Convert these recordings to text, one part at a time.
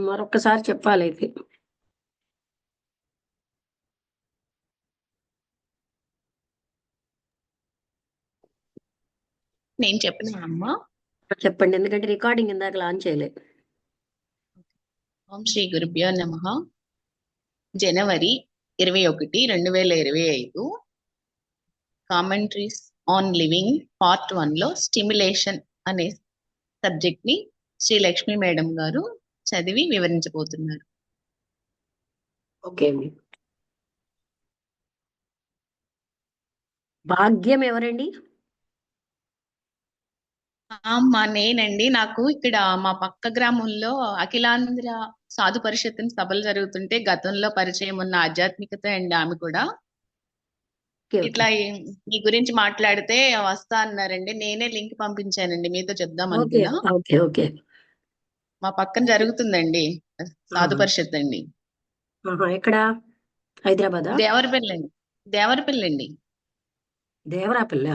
మరొక్కసారి చెప్పాలైతే. నేను చెప్పిన అమ్మా. చెప్పండి, ఎందుకంటే రికార్డింగ్ ఇందాక లాంచ్ చేయలేదు. ఓం శ్రీ గురుభ్యో నమః. జనవరి 21, 2025 కామెంట్రీస్ ఆన్ లివింగ్ పార్ట్ 1 లో స్టిమ్యులేషన్ అనే సబ్జెక్ట్ ని శ్రీ లక్ష్మి మేడం గారు చదివి వివరించబోతున్నారు. ఓకే అండి. భాగ్యం ఎవరండి? అమ్మా నేనండి. నాకు ఇక్కడ మా పక్క గ్రామంలో అఖిలాంధ్ర సాధు పరిషత్ సభలు జరుగుతుంటే గతంలో పరిచయం ఉన్న ఆధ్యాత్మికత అండి ఆమె కూడా. Okay, okay. ఇట్లా మీ గురించి మాట్లాడితే వస్తా అన్నారండి. నేనే లింక్ పంపించానండి మీతో చెప్దాం ఓకే, అనుకున్నా. Okay, okay. మా పక్కన జరుగుతుందండి సాధు ఆహా. పరిషత్ అండి. ఆహా, ఎక్కడ? హైదరాబాదా? దేవరపల్లి అండి. దేవరపల్లి అండి. దేవరాపల్లి.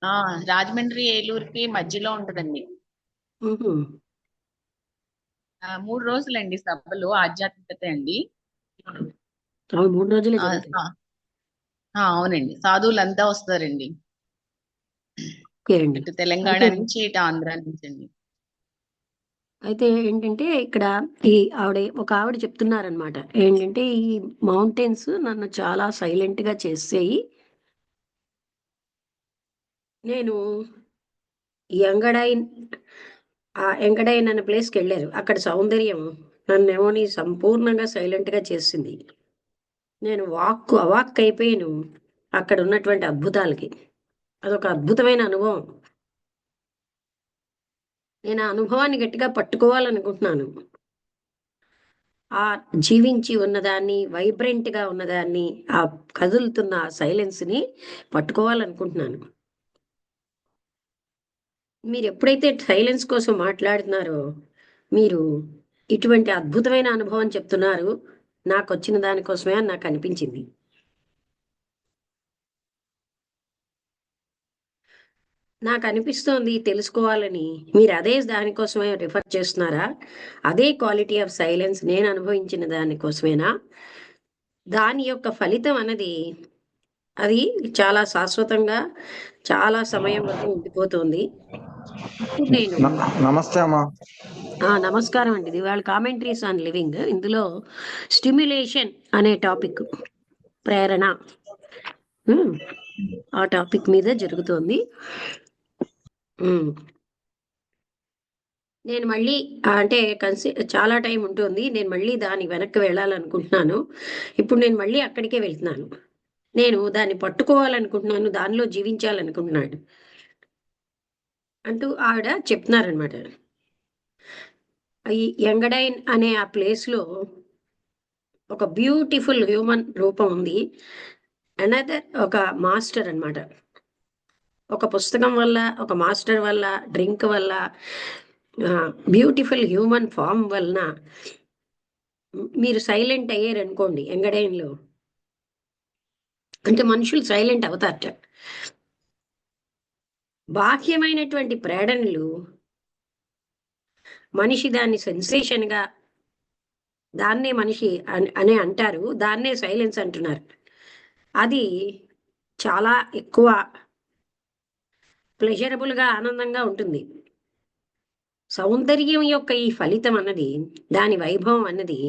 ఆ రాజమండ్రి ఏలూరుకి మధ్యలో ఉంటదండి. 3 రోజులండి సభలు ఆధ్యాత్మికత అండి. అవును, 3 రోజులే ఆ, జరుగుతాయి. అవునండి, సాధువులంతా వస్తారండి. ఓకే అండి. ఇటు తెలంగాణ అయితే నుంచి ఇటు ఆంధ్ర నుంచి అండి. అయితే ఏంటంటే ఇక్కడ ఈ ఒక ఆవిడ చెప్తున్నారనమాట. ఏంటంటే ఈ మౌంటైన్స్ నన్ను చాలా సైలెంట్ గా చేసేయి. నేను యంగడైన్ ఎంగడైన్ అనే ప్లేస్కి వెళ్ళారు. అక్కడ సౌందర్యం నన్నేమోని సంపూర్ణంగా సైలెంట్ గా చేసింది. నేను అవాక్ అయిపోయాను అక్కడ ఉన్నటువంటి అద్భుతాలకి. అదొక అద్భుతమైన అనుభవం. నేను ఆ అనుభవాన్ని గట్టిగా పట్టుకోవాలనుకుంటున్నాను. ఆ జీవించి ఉన్నదాన్ని, వైబ్రెంట్ గా ఉన్నదాన్ని, ఆ కదులుతున్న సైలెన్స్ ని పట్టుకోవాలనుకుంటున్నాను. మీరు ఎప్పుడైతే సైలెన్స్ కోసం మాట్లాడుతున్నారో, మీరు ఇటువంటి అద్భుతమైన అనుభవం చెప్తున్నారు. నాకు వచ్చిన దానికోసమే అని నాకు అనిపించింది. నాకు అనిపిస్తోంది తెలుసుకోవాలని. మీరు అదే దానికోసమే రిఫర్ చేస్తున్నారా? అదే క్వాలిటీ ఆఫ్ సైలెన్స్ నేను అనుభవించిన దానికోసమేనా? దాని యొక్క ఫలితం అన్నది అది చాలా శాశ్వతంగా చాలా సమయం వరకు ఉండిపోతుంది. ఇప్పుడు నేను నమస్తే అమ్మా. నమస్కారం అండి. ఇది వాళ్ళ కామెంటరీస్ ఆన్ లివింగ్. ఇందులో స్టిమ్యులేషన్ అనే టాపిక్, ప్రేరణ, ఉమ్, ఆ టాపిక్ మీద జరుగుతోంది. ఉమ్. నేను మళ్ళీ అంటే చాలా టైం ఉంటుంది. నేను మళ్ళీ దాని వెనక్కి వెళ్ళాలనుకుంటున్నాను. ఇప్పుడు నేను మళ్ళీ అక్కడికే వెళ్తున్నాను. నేను దాన్ని పట్టుకోవాలనుకుంటున్నాను, దానిలో జీవించాలనుకుంటున్నాను అంటూ ఆవిడ చెప్తున్నారనమాట. ఈ యంగడైన్ అనే ఆ ప్లేస్లో ఒక బ్యూటిఫుల్ హ్యూమన్ రూపం ఉంది. అనదర్ ఒక మాస్టర్ అన్నమాట. ఒక పుస్తకం వల్ల, ఒక మాస్టర్ వల్ల, డ్రింక్ వల్ల, బ్యూటిఫుల్ హ్యూమన్ ఫామ్ వలన మీరు సైలెంట్ అయ్యారనుకోండి ఎంగడైన్లో, అంటే మనుషులు సైలెంట్ అవుతారట. బాహ్యమైనటువంటి ప్రేరణలు మనిషి దాన్ని సెన్సేషన్గా, దాన్నే మనిషి అనే అంటారు, దాన్నే సైలెన్స్ అంటున్నారు. అది చాలా ఎక్కువ ప్లెజరబుల్గా, ఆనందంగా ఉంటుంది. సౌందర్యం యొక్క ఈ ఫలితం అన్నది, దాని వైభవం అన్నది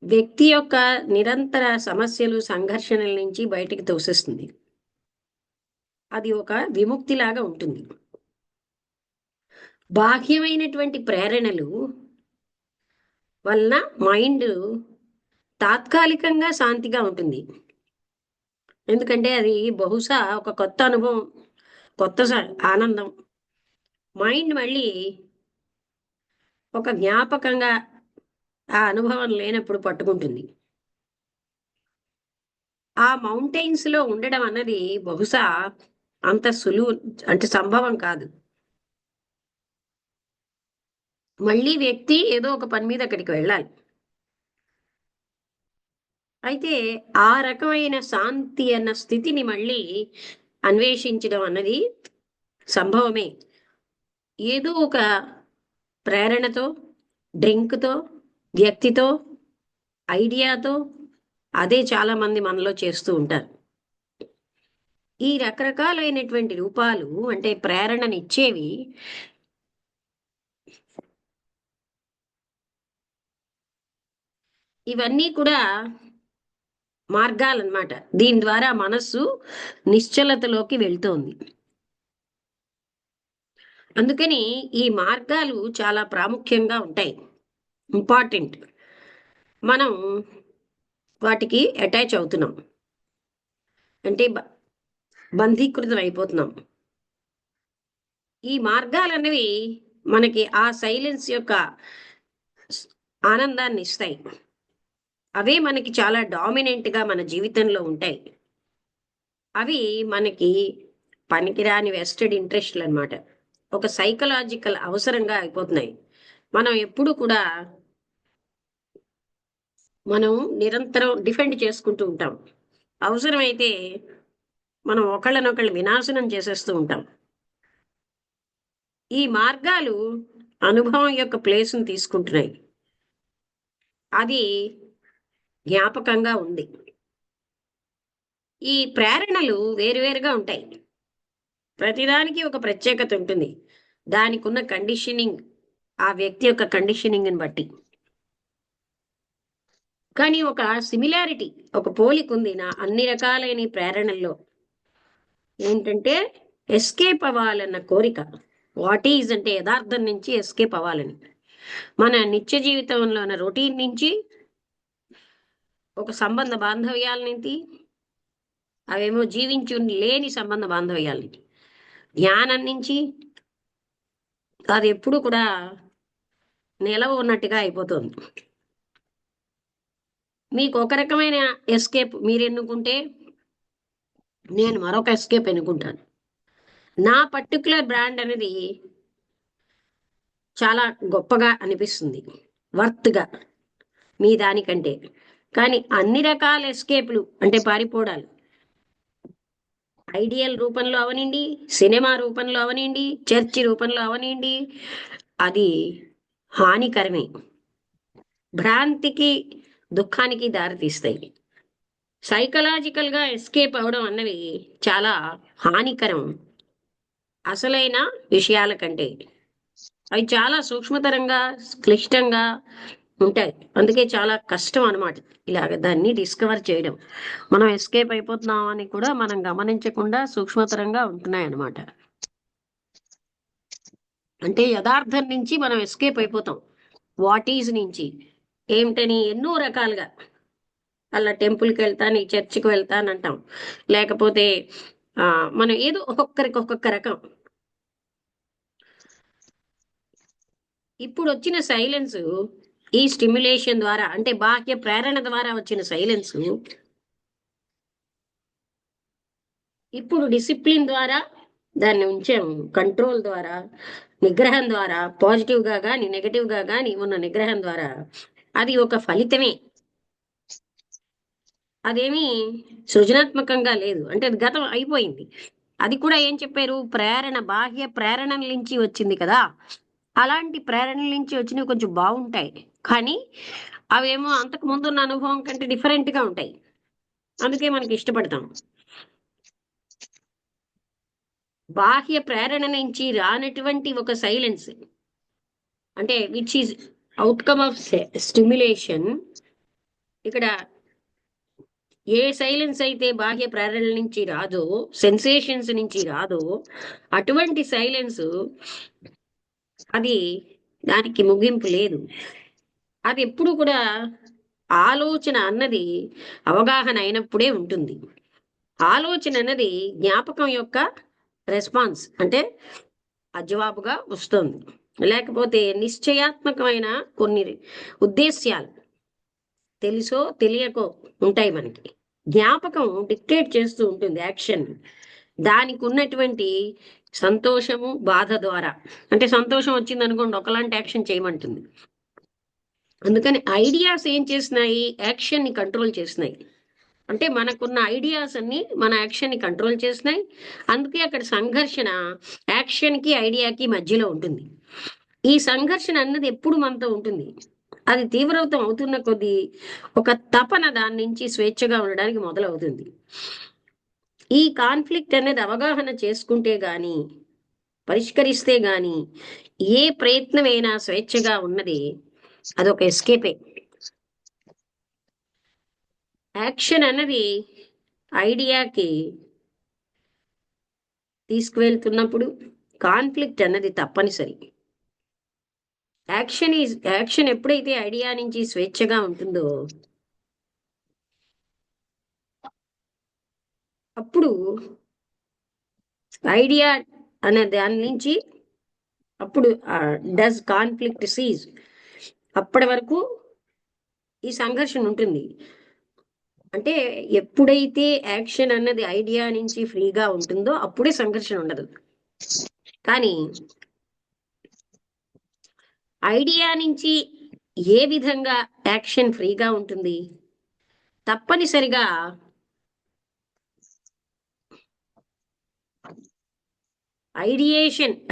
వ్యక్తి యొక్క నిరంతర సమస్యలు, సంఘర్షణల నుంచి బయటికి తోసేస్తుంది. అది ఒక విముక్తిలాగా ఉంటుంది. బాహ్యమైనటువంటి ప్రేరణలు వలన మైండ్ తాత్కాలికంగా శాంతిగా ఉంటుంది. ఎందుకంటే అది బహుశా ఒక కొత్త అనుభవం, కొత్త ఆనందం. మైండ్ మళ్ళీ ఒక జ్ఞాపకంగా ఆ అనుభవం లేనప్పుడు పట్టుకుంటుంది. ఆ మౌంటైన్స్ లో ఉండడం అన్నది బహుశా అంత సులువు, అంటే సంభవం కాదు. మళ్ళీ వ్యక్తి ఏదో ఒక పని మీద అక్కడికి వెళ్ళాలి. అయితే ఆ రకమైన శాంతి అన్న స్థితిని మళ్ళీ అన్వేషించడం అన్నది సంభవమే. ఏదో ఒక ప్రేరణతో, డ్రింక్తో, వ్యక్తితో, ఐడియాతో, అదే చాలా మంది మనలో చేస్తూ ఉంటారు. ఈ రకరకాలైనటువంటి రూపాలు అంటే ప్రేరణనిచ్చేవి ఇవన్నీ కూడా మార్గాలన్నమాట. దీని ద్వారా మనస్సు నిశ్చలతలోకి వెళ్తోంది. అందుకని ఈ మార్గాలు చాలా ప్రాముఖ్యంగా ఉంటాయి, ఇంపార్టెంట్. మనం వాటికి అటాచ్ అవుతున్నాం, అంటే బంధీకృతం అయిపోతున్నాం. ఈ మార్గాలన్నవి మనకి ఆ సైలెన్స్ యొక్క ఆనందాన్ని ఇస్తాయి. అవే మనకి చాలా డామినెంట్గా మన జీవితంలో ఉంటాయి. అవి మనకి పనికిరాని వెస్టెడ్ ఇంట్రెస్ట్లు అన్నమాట. ఒక సైకలాజికల్ అవసరంగా అయిపోతున్నాయి. మనం ఎప్పుడు కూడా మనం నిరంతరం డిఫెండ్ చేసుకుంటూ ఉంటాం. అవసరమైతే మనం ఒకళ్ళనొకళ్ళు వినాశనం చేసేస్తూ ఉంటాం. ఈ మార్గాలు అనుభవం యొక్క ప్లేస్ని తీసుకుంటున్నాయి. అది జ్ఞాపకంగా ఉంది. ఈ ప్రేరణలు వేరువేరుగా ఉంటాయి. ప్రతిదానికి ఒక ప్రత్యేకత ఉంటుంది. దానికి ఉన్న కండిషనింగ్, ఆ వ్యక్తి యొక్క కండిషనింగ్ని బట్టి. కానీ ఒక సిమిలారిటీ, ఒక పోలిక ఉంది నా అన్ని రకాలైన ఈ ప్రేరణల్లో. ఏంటంటే ఎస్కేప్ అవ్వాలన్న కోరిక. వాట్ ఈజ్ అంటే యథార్థం నుంచి ఎస్కేప్ అవ్వాలని. మన నిత్య జీవితంలో ఉన్న రొటీన్ నుంచి, ఒక సంబంధ బాంధవ్యాల నుంచి, అవేమో జీవించు లేని సంబంధ బాంధవ్యాలని, జ్ఞానం నుంచి, అది ఎప్పుడు కూడా నిలవ ఉన్నట్టుగా అయిపోతుంది. మీకు ఒక రకమైన ఎస్కేప్ మీరు ఎన్నుకుంటే, నేను మరొక ఎస్కేప్ ఎన్నుకుంటాను. నా పర్టికులర్ బ్రాండ్ అనేది చాలా గొప్పగా అనిపిస్తుంది, వర్త్గా మీ దానికంటే. కానీ అన్ని రకాల ఎస్కేప్లు అంటే పారిపోవడాలు, ఐడియల్ రూపంలో అవనండి, సినిమా రూపంలో అవనండి, చర్చి రూపంలో అవనండి, అది హానికరమే. భ్రాంతికి, దుఃఖానికి దారితీస్తాయి. సైకలాజికల్గా ఎస్కేప్ అవ్వడం అన్నవి చాలా హానికరం అసలైన విషయాల కంటే. అవి చాలా సూక్ష్మతరంగా, క్లిష్టంగా ఉంటాయి. అందుకే చాలా కష్టం అనమాట ఇలాగ దాన్ని డిస్కవర్ చేయడం. మనం ఎస్కేప్ అయిపోతున్నాం అని కూడా మనం గమనించకుండా సూక్ష్మతరంగా ఉంటున్నాయి అన్నమాట. అంటే యథార్థం నుంచి మనం ఎస్కేప్ అయిపోతాం, వాట్ ఈజ్ నుంచి. ఏమిటని ఎన్నో రకాలుగా, అలా టెంపుల్కి వెళ్తాను, ఈ చర్చికి వెళ్తాను అంటాం. లేకపోతే మనం ఏదో ఒక్కొక్కరికి ఒక్కొక్క రకం. ఇప్పుడు వచ్చిన సైలెన్స్, ఈ స్టిమ్యులేషన్ ద్వారా, అంటే బాహ్య ప్రేరణ ద్వారా వచ్చిన సైలెన్స్ ఇప్పుడు డిసిప్లిన్ ద్వారా దాన్ని ఉంచాము. కంట్రోల్ ద్వారా, నిగ్రహం ద్వారా, పాజిటివ్గా కానీ నెగటివ్గా కానీ ఉన్న నిగ్రహం ద్వారా అది ఒక ఫలితమే. అదేమీ సృజనాత్మకంగా లేదు, అంటే అది గతం అయిపోయింది. అది కూడా ఏం చెప్పారు, ప్రేరణ, బాహ్య ప్రేరణ నుంచి వచ్చింది కదా. అలాంటి ప్రేరణల నుంచి వచ్చినవి కొంచెం బాగుంటాయి, కానీ అవేమో అంతకు ముందున్న అనుభవం కంటే డిఫరెంట్గా ఉంటాయి. అందుకే మనకి ఇష్టపడతాం. బాహ్య ప్రేరణ నుంచి రానటువంటి ఒక సైలెన్స్, అంటే which is outcome of stimulation. ఇక్కడ ఏ సైలెన్స్ అయితే బాహ్య ప్రేరణ నుంచి రాదో, సెన్సేషన్స్ నుంచి రాదో, అటువంటి సైలెన్స్ అది, దానికి ముగింపు లేదు. అది ఎప్పుడు కూడా ఆలోచన అన్నది అవగాహన అయినప్పుడే ఉంటుంది. ఆలోచన అన్నది జ్ఞాపకం యొక్క రెస్పాన్స్, అంటే అజవాబుగా వస్తుంది. లేకపోతే నిశ్చయాత్మకమైన కొన్ని ఉద్దేశ్యాలు తెలుసో తెలియకో ఉంటాయి మనకి. జ్ఞాపకం డిక్టేట్ చేస్తూ ఉంటుంది యాక్షన్. దానికి ఉన్నటువంటి సంతోషము, బాధ ద్వారా, అంటే సంతోషం వచ్చింది అనుకోండి, ఒకలాంటి యాక్షన్ చేయమంటుంది. అందుకని ఐడియాస్ ఏం చేసినాయి, యాక్షన్ని కంట్రోల్ చేసినాయి. అంటే మనకున్న ఐడియాస్ అన్ని మన యాక్షన్ని కంట్రోల్ చేసినాయి. అందుకే అక్కడ సంఘర్షణ యాక్షన్కి ఐడియాకి మధ్యలో ఉంటుంది. ఈ సంఘర్షణ అన్నది ఎప్పుడు మనతో ఉంటుంది. అది తీవ్రతం అవుతున్న కొద్దీ ఒక తపన దాని నుంచి స్వేచ్ఛగా ఉండడానికి మొదలవుతుంది. ఈ కాన్ఫ్లిక్ట్ అనేది అవగాహన చేసుకుంటే గాని, పరిష్కరిస్తే గాని, ఏ ప్రయత్నమైనా స్వేచ్ఛగా ఉన్నది అదొక ఎస్కేపే. యాక్షన్ అన్నది ఐడియాకి తీసుకువెళ్తున్నప్పుడు కాన్ఫ్లిక్ట్ అన్నది తప్పనిసరి. యాక్షన్ ఎప్పుడైతే ఐడియా నుంచి స్వేచ్ఛగా ఉంటుందో అప్పుడు ఐడియా అనే దాని నుంచి అప్పుడు డస్ కాన్ఫ్లిక్ట్ సీజ్, అప్పటి వరకు ఈ సంఘర్షణ ఉంటుంది. అంటే ఎప్పుడైతే యాక్షన్ అన్నది ఐడియా నుంచి ఫ్రీగా ఉంటుందో అప్పుడే సంఘర్షణ ఉండదు. కానీ ఐడియా నుంచి ఏ విధంగా యాక్షన్ ఫ్రీగా ఉంటుంది? తప్పనిసరిగా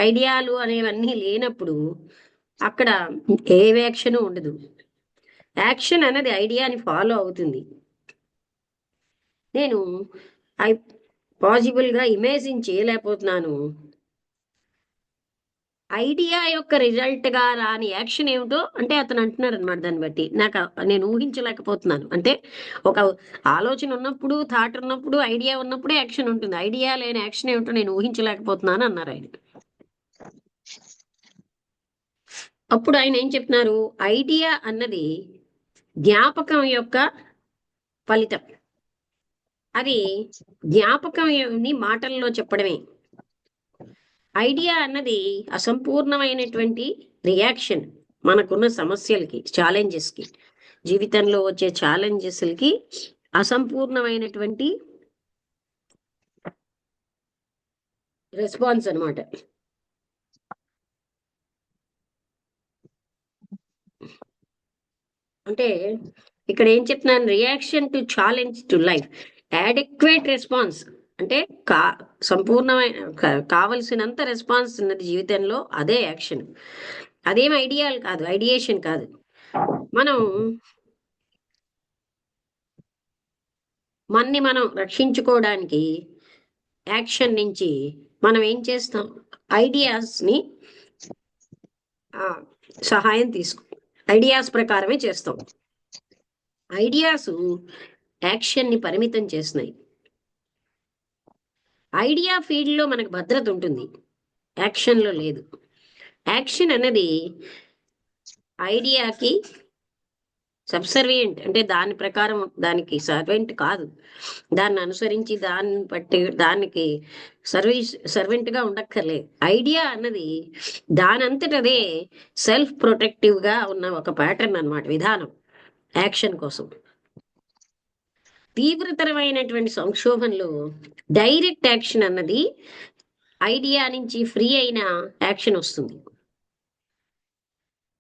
ఐడియాలు అనేవన్నీ లేనప్పుడు అక్కడ ఏ యాక్షన్ ఉండదు. యాక్షన్ అనేది ఐడియాని ఫాలో అవుతుంది. నేను పాజిబుల్గా ఇమేజిన్ చేయలేకపోతున్నాను ఐడియా యొక్క రిజల్ట్ గా రాని యాక్షన్ ఏమిటో. అంటే అతను అంటున్నాడు అనమాట, దాన్ని బట్టి నేను ఊహించలేకపోతున్నాను. అంటే ఒక ఆలోచన ఉన్నప్పుడు, థాట్ ఉన్నప్పుడు, ఐడియా ఉన్నప్పుడే యాక్షన్ ఉంటుంది. ఐడియా లేని యాక్షన్ ఏమిటో నేను ఊహించలేకపోతున్నాను అన్నారు ఆయన. అప్పుడు ఆయన ఏం చెప్తున్నారు? ఐడియా అన్నది జ్ఞాపకం యొక్క ఫలితం. అది జ్ఞాపకం మాటల్లో చెప్పడమే. ఐడియా అన్నది అసంపూర్ణమైనటువంటి రియాక్షన్ మనకున్న సమస్యలకి, ఛాలెంజెస్కి, జీవితంలో వచ్చే ఛాలెంజెస్కి అసంపూర్ణమైనటువంటి రెస్పాన్స్ అనమాట. అంటే ఇక్కడ ఏం చెప్తున్నాను? Reaction to challenge to life, adequate response. అంటే సంపూర్ణమైన కావలసినంత రెస్పాన్స్ ఉన్నది జీవితంలో, అదే యాక్షన్. అదేం ఐడియాలు కాదు, ఐడియేషన్ కాదు. మనం మనం రక్షించుకోవడానికి యాక్షన్ నుంచి మనం ఏం చేస్తాం? ఐడియాస్ని సహాయం ఐడియాస్ ప్రకారమే చేస్తాం. ఐడియాస్ యాక్షన్ని పరిమితం చేస్తున్నాయి. ఐడియా ఫీల్డ్లో మనకు భద్రత ఉంటుంది, యాక్షన్లో లేదు. యాక్షన్ అనేది ఐడియాకి సబ్సర్వియంట్, అంటే దాని ప్రకారం, దానికి సర్వెంట్ కాదు. దాన్ని అనుసరించి దాన్ని బట్టి దానికి సర్వెంట్గా ఉండక్కర్లేదు. ఐడియా అన్నది దానంతటదే సెల్ఫ్ ప్రొటెక్టివ్గా ఉన్న ఒక ప్యాటర్న్ అన్నమాట, విధానం యాక్షన్ కోసం. తీవ్రతరమైనటువంటి సంక్షోభంలో డైరెక్ట్ యాక్షన్ అన్నది ఐడియా నుంచి ఫ్రీ అయిన యాక్షన్ వస్తుంది.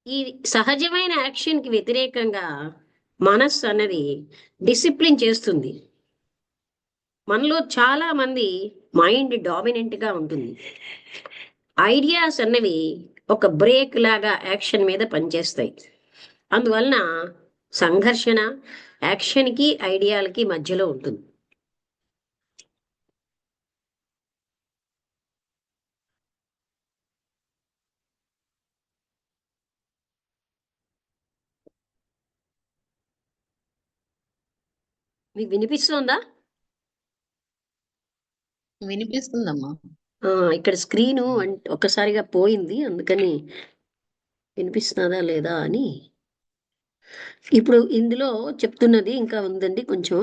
ఈ సహజమైన యాక్షన్కి వ్యతిరేకంగా మనస్సు అన్నది డిసిప్లిన్ చేస్తుంది. మనలో చాలా మంది మైండ్ డామినెంట్గా ఉంటుంది. ఐడియాస్ అన్నవి ఒక బ్రేక్ లాగా యాక్షన్ మీద పనిచేస్తాయి. అందువలన సంఘర్షణ యాక్షన్కి ఐడియాలకి మధ్యలో ఉంటుంది. మీకు వినిపిస్తుందా? వినిపిస్తుందమ్మా. ఇక్కడ స్క్రీను ఒక్కసారిగా పోయింది, అందుకని వినిపిస్తుందా లేదా అని. ఇప్పుడు ఇందులో చెప్తున్నది ఇంకా ఉందండి కొంచెం.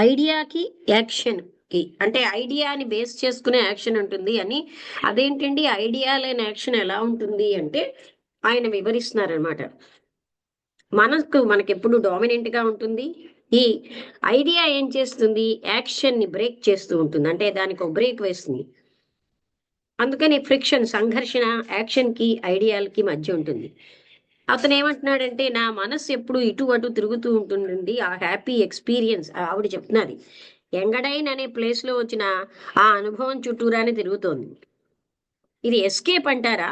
ఐడియాకి యాక్షన్కి, అంటే ఐడియాని బేస్ చేసుకునే యాక్షన్ ఉంటుంది అని. అదేంటండి ఐడియా లేని యాక్షన్ ఎలా ఉంటుంది అంటే ఆయన వివరిస్తున్నారనమాట. మనకెప్పుడు డామినెంట్గా ఉంటుంది. ఈ ఐడియా ఏం చేస్తుంది? యాక్షన్ని బ్రేక్ చేస్తూ ఉంటుంది, అంటే దానికి ఒక బ్రేక్ వేస్తుంది. అందుకని ఫ్రిక్షన్, సంఘర్షణ యాక్షన్కి ఐడియాలకి మధ్య ఉంటుంది. అతను ఏమంటున్నాడంటే, నా మనస్సు ఎప్పుడు ఇటు అటు తిరుగుతూ ఉంటుందండి. ఆ హ్యాపీ ఎక్స్పీరియన్స్ ఆవిడ చెప్తున్నది. ఎంగడైన్ అనే ప్లేస్లో వచ్చిన ఆ అనుభవం చుట్టూరానే తిరుగుతోంది. ఇది ఎస్కేప్ అంటారా?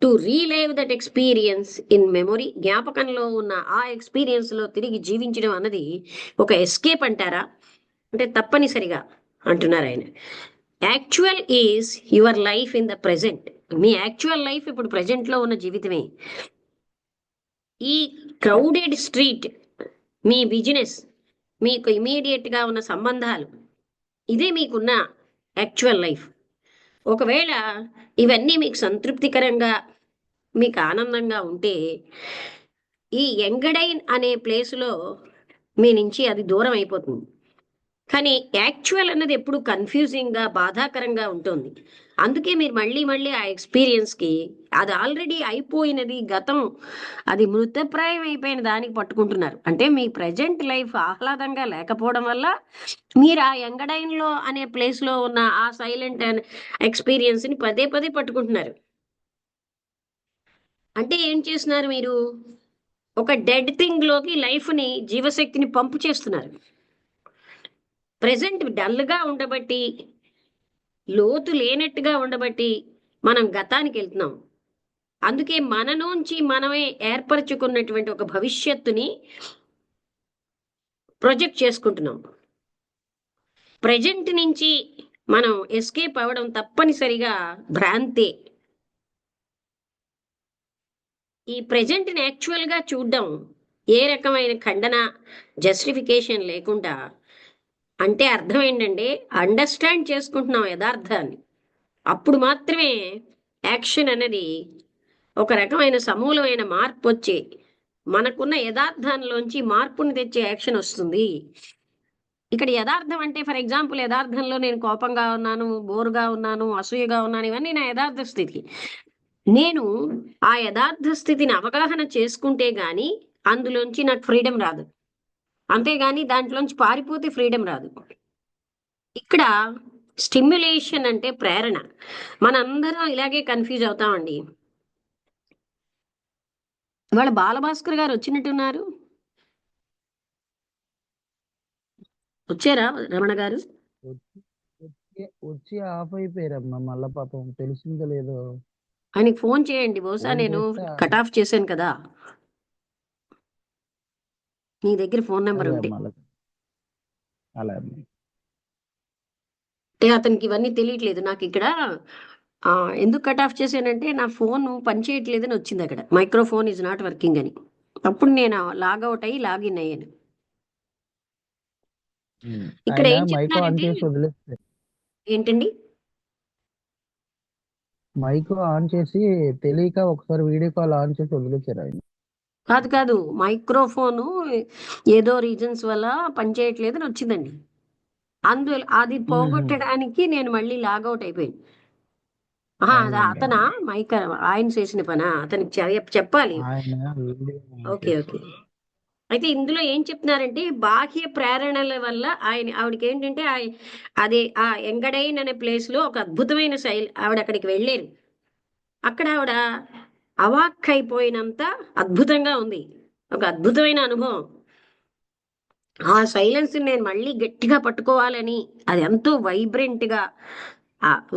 To relive that experience in memory, జ్ఞాపకంలో ఉన్న ఆ ఎక్స్పీరియన్స్లో తిరిగి జీవించడం అన్నది ఒక ఎస్కేప్ అంటారా అంటే తప్పనిసరిగా అంటున్నారు ఆయన. Actual is your life in the present. Me actual life ఇప్పుడు ప్రెజెంట్లో ఉన్న జీవితమే. ఈ క్రౌడెడ్ స్ట్రీట్, మీ బిజినెస్, మీకు ఇమీడియట్గా ఉన్న సంబంధాలు, ఇదే మీకున్న యాక్చువల్ లైఫ్. ఒకవేళ ఇవన్నీ మీకు సంతృప్తికరంగా మీకు ఆనందంగా ఉంటే ఈ ఎంగడైన్ అనే ప్లేస్లో మీ నుంచి అది దూరం అయిపోతుంది. కానీ యాక్చువల్ అన్నది ఎప్పుడు కన్ఫ్యూజింగ్గా బాధాకరంగా ఉంటుంది. అందుకే మీరు మళ్ళీ మళ్ళీ ఆ ఎక్స్పీరియన్స్కి, అది ఆల్రెడీ అయిపోయినది, గతం, అది మృతప్రాయం అయిపోయిన దానికి పట్టుకుంటున్నారు. అంటే మీ ప్రజెంట్ లైఫ్ ఆహ్లాదంగా లేకపోవడం వల్ల మీరు ఆ ఎంగడైన్లో అనే ప్లేస్లో ఉన్న ఆ సైలెంట్ ఎక్స్పీరియన్స్ని పదే పదే పట్టుకుంటున్నారు. అంటే ఏం చేస్తున్నారు మీరు? ఒక డెడ్ థింగ్లోకి లైఫ్ని, జీవశక్తిని పంపు చేస్తున్నారు. ప్రజెంట్ డల్గా ఉండబట్టి, లోతు లేనట్టుగా ఉండబట్టి మనం గతానికి వెళ్తున్నాం. అందుకే మన నుంచి మనమే ఏర్పరచుకున్నటువంటి ఒక భవిష్యత్తుని ప్రొజెక్ట్ చేసుకుంటున్నాం. ప్రజెంట్ నుంచి మనం ఎస్కేప్ అవ్వడం తప్పనిసరిగా భ్రాంతే. ఈ ప్రజెంట్ని యాక్చువల్గా చూడడం, ఏ రకమైన ఖండన, జస్టిఫికేషన్ లేకుండా, అంటే అర్థం ఏంటంటే అండర్స్టాండ్ చేసుకుంటున్నాం యథార్థాన్ని. అప్పుడు మాత్రమే యాక్షన్ అనేది ఒక రకమైన సమూలమైన మార్పు వచ్చి మనకున్న యథార్థంలోంచి మార్పుని తెచ్చే యాక్షన్ వస్తుంది. ఇక్కడ యథార్థం అంటే ఫర్ ఎగ్జాంపుల్, యథార్థంలో నేను కోపంగా ఉన్నాను, బోరుగా ఉన్నాను, అసూయగా ఉన్నాను, ఇవన్నీ నా యథార్థ స్థితి. నేను ఆ యథార్థ స్థితిని అవగాహన చేసుకుంటే గాని అందులోంచి నాకు ఫ్రీడమ్ రాదు. అంతేగాని దాంట్లోంచి పారిపోతే ఫ్రీడమ్ రాదు. ఇక్కడ స్టిమ్యులేషన్ అంటే ప్రేరణ. మనందరం ఇలాగే కన్ఫ్యూజ్ అవుతామండి. ఇవాళ బాలభాస్కర్ గారు వచ్చినట్టున్నారు. వచ్చారా రమణ గారు? వచ్చి వచ్చి ఆఫ్ అయిపోయారమ్మా. మళ్ళా పాపం తెలిసిందో లేదో ఆయనకి ఫోన్ చేయండి. బహుశా ఫోన్ నేను చేస్తే కట్ ఆఫ్ చేశాను కదా. నీ దగ్గర ఫోన్ నెంబర్ అలాగే ఉంటే. అమ్మా, అలాగే అలా అమ్మా. అంటే అతనికి ఇవన్నీ తెలియట్లేదు. నాకు ఇక్కడ ఎందుకు కట్ ఆఫ్ చేశానంటే నా ఫోన్ పనిచేయట్లేదని వచ్చింది అక్కడ, మైక్రోఫోన్ ఈజ్ నాట్ వర్కింగ్ అని. అప్పుడు నేను లాగౌట్ అయ్యి లాగిన్ అయ్యాను. ఇక్కడ ఆయన ఏం మైక్ ఆన్ చెప్తున్నారంటే చేసి వదిలేస్తే, ఏంటండి, మైక్ ఆన్ చేసి తెలియక ఒకసారి వీడియో కాల్ ఆన్ చేసి వదిలేశారు ఆయన. కాదు కాదు, మైక్రోఫోను ఏదో రీజన్స్ వల్ల పనిచేయట్లేదని వచ్చిందండి. అది పోగొట్టడానికి నేను మళ్ళీ లాగౌట్ అయిపోయాను. అది అవునండి, అతనా అవును. మైక్ ఆయన చేసిన పనా? అతనికి చెప్పాలి. ఆయన వీడియో ఆన్ ఓకే చేసి ఓకే. అయితే ఇందులో ఏం చెప్తున్నారంటే బాహ్య ప్రేరణల వల్ల ఆవిడకి ఏంటంటే అదే ఆ ఎంగడైన్ అనే ప్లేస్ లో ఒక అద్భుతమైన ఆవిడ అక్కడికి వెళ్ళారు. అక్కడ ఆవిడ అవాక్కైపోయినంత అద్భుతంగా ఉంది. ఒక అద్భుతమైన అనుభవం. ఆ సైలెన్స్ నేను మళ్ళీ గట్టిగా పట్టుకోవాలని, అది ఎంతో వైబ్రెంట్ గా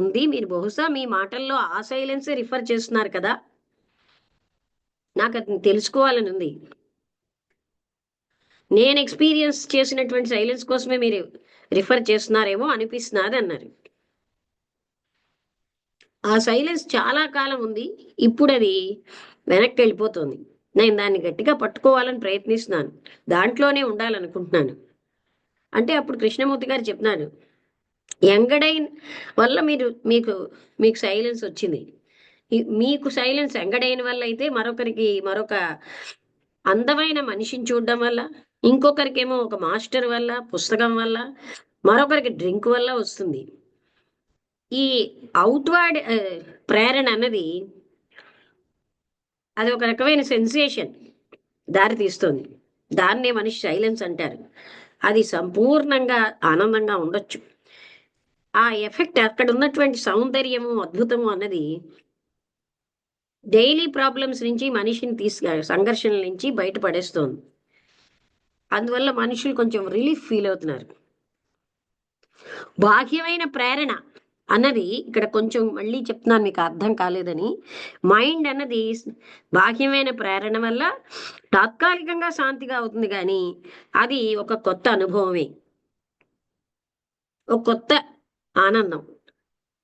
ఉంది. మీరు బహుశా మీ మాటల్లో ఆ సైలెన్స్ రిఫర్ చేస్తున్నారు కదా. నాకు అది తెలుసుకోవాలని ఉంది. నేను ఎక్స్పీరియన్స్ చేసినటువంటి సైలెన్స్ కోసమే మీరు రిఫర్ చేస్తున్నారేమో అనిపిస్తున్నది అన్నారు. ఆ సైలెన్స్ చాలా కాలం ఉంది, ఇప్పుడు అది వెనక్కి వెళ్ళిపోతుంది. నేను దాన్ని గట్టిగా పట్టుకోవాలని ప్రయత్నిస్తున్నాను, దాంట్లోనే ఉండాలనుకుంటున్నాను. అంటే అప్పుడు కృష్ణమూర్తి గారు చెప్తున్నాడు, ఎంగడైన్ వల్ల మీకు సైలెన్స్ వచ్చింది. మీకు సైలెన్స్ ఎంగడైన్ వల్ల అయితే మరొక అందమైన మనిషిని చూడడం వల్ల, ఇంకొకరికేమో ఒక మాస్టర్ వల్ల, పుస్తకం వల్ల, మరొకరికి డ్రింక్ వల్ల వస్తుంది. ఈ అవుట్వర్డ్ ప్రేరణ అన్నది అది ఒక రకమైన సెన్సేషన్ దారి తీస్తుంది. దాన్నే మనిషి సైలెన్స్ అంటారు. అది సంపూర్ణంగా ఆనందంగా ఉండొచ్చు. ఆ ఎఫెక్ట్, అక్కడ ఉన్నటువంటి సౌందర్యము, అద్భుతము అన్నది డైలీ ప్రాబ్లమ్స్ నుంచి మనిషిని సంఘర్షణల నుంచి బయటపడేస్తోంది. అందువల్ల మనుషులు కొంచెం రిలీఫ్ ఫీల్ అవుతున్నారు. బాహ్యమైన ప్రేరణ అన్నది ఇక్కడ కొంచెం మళ్ళీ చెప్తున్నాను, మీకు అర్థం కాలేదని. మైండ్ అన్నది బాహ్యమైన ప్రేరణ వల్ల తాత్కాలికంగా శాంతిగా అవుతుంది, కానీ అది ఒక కొత్త అనుభవమే, ఒక కొత్త ఆనందం.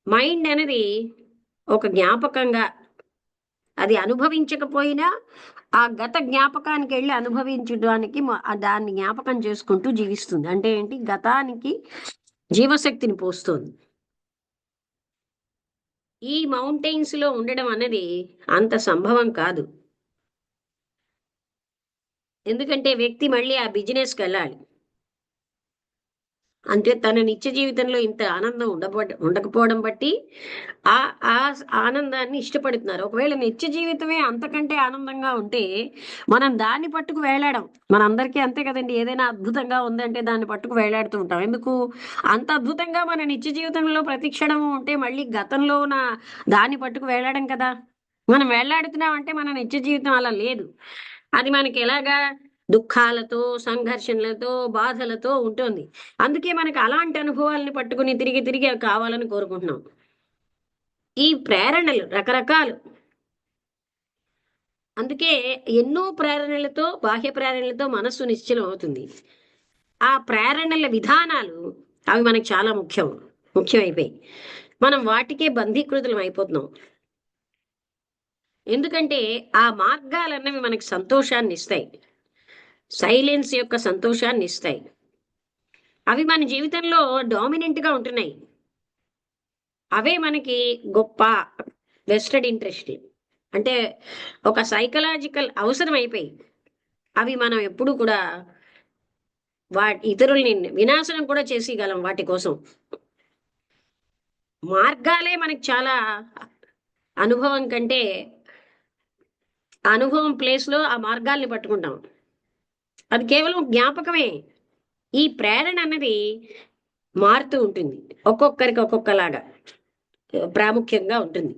మైండ్ అనేది ఒక జ్ఞాపకంగా అది అనుభవించకపోయినా ఆ గత జ్ఞాపకానికి వెళ్ళి అనుభవించడానికి దాన్ని జ్ఞాపకం చేసుకుంటూ జీవిస్తుంది. అంటే ఏంటి, గతానికి జీవశక్తిని పోస్తుంది. ఈ మౌంటైన్స్ లో ఉండడం అనేది అంత సంభవం కాదు. ఎందుకంటే వ్యక్తి మళ్ళీ ఆ బిజినెస్కి వెళ్ళాలి. అంటే తన నిత్య జీవితంలో ఇంత ఆనందం ఉండకపోవడం బట్టి ఆ ఆ ఆనందాన్ని ఇష్టపడుతున్నారు. ఒకవేళ నిత్య జీవితమే అంతకంటే ఆనందంగా ఉంటే మనం దాన్ని పట్టుకు వేలాడం. మనందరికీ అంతే కదండి, ఏదైనా అద్భుతంగా ఉందంటే దాన్ని పట్టుకు వేలాడుతూ ఉంటాం. ఎందుకు? అంత అద్భుతంగా మన నిత్య జీవితంలో ప్రతి క్షణము ఉంటే మళ్ళీ గతంలో ఉన్న దాన్ని పట్టుకు వేలాడం కదా. మనం వేలాడుతున్నాం అంటే మన నిత్య జీవితం అలా లేదు. అది మనకి ఎలాగా దుఃఖాలతో, సంఘర్షణలతో, బాధలతో ఉంటుంది. అందుకే మనకు అలాంటి అనుభవాలను పట్టుకుని తిరిగి తిరిగి అవి కావాలని కోరుకుంటున్నాం. ఈ ప్రేరణలు రకరకాలు. అందుకే ఎన్నో ప్రేరణలతో, బాహ్య ప్రేరణలతో మనస్సు నిశ్చలం అవుతుంది. ఆ ప్రేరణల విధానాలు అవి మనకు చాలా ముఖ్యమైపోయి మనం వాటికే బంధీకృతులం అయిపోతున్నాం. ఎందుకంటే ఆ మార్గాలన్నవి మనకి సంతోషాన్ని ఇస్తాయి, సైలెన్స్ యొక్క సంతోషాన్ని ఇస్తాయి. అవి మన జీవితంలో డామినెంట్గా ఉంటున్నాయి. అవే మనకి గొప్ప వెస్టెడ్ ఇంట్రెస్ట్, అంటే ఒక సైకలాజికల్ అవసరం అయిపోయి అవి మనం ఎప్పుడు కూడా ఇతరుల్ని వినాశనం కూడా చేసేయగలం వాటి కోసం. మార్గాలే మనకి చాలా అనుభవం కంటే అనుభవం ప్లేస్లో ఆ మార్గాల్ని పట్టుకుంటాం. అది కేవలం జ్ఞాపకమే. ఈ ప్రేరణ అన్నది మారుతూ ఉంటుంది, ఒక్కొక్కరికి ఒక్కొక్కలాగా ప్రాముఖ్యంగా ఉంటుంది.